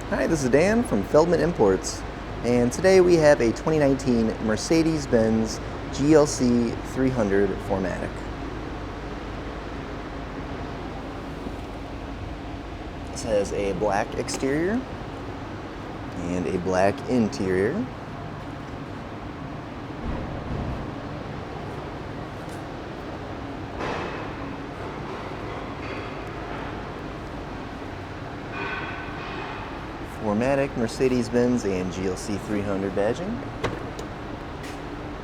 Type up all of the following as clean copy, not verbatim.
Hi, this is Dan from Feldmann Imports, and today we have a 2019 Mercedes-Benz GLC 300 4MATIC. This has a black exterior and a black interior. Formatic, Mercedes-Benz, and GLC 300 badging.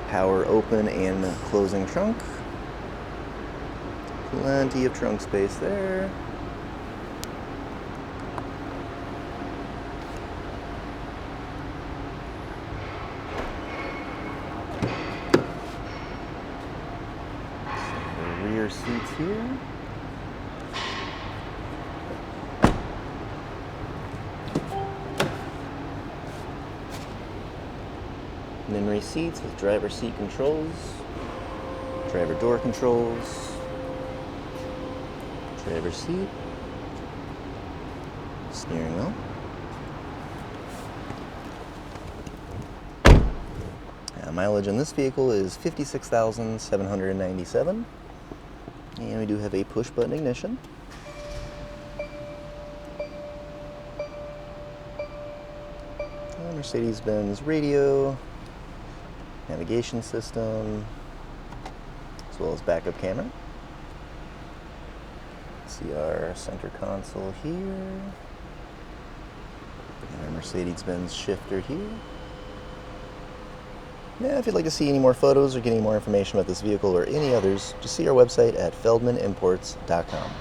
Power open and closing trunk. Plenty of trunk space there. The rear seats here. Memory seats with driver seat controls, driver door controls, driver seat, steering wheel. Mileage on this vehicle is 56,797, and we do have a push button ignition. Mercedes-Benz radio, navigation system, as well as backup camera. See our center console here, and our Mercedes-Benz shifter here. Now, if you'd like to see any more photos or get any more information about this vehicle or any others, just see our website at feldmanimports.com.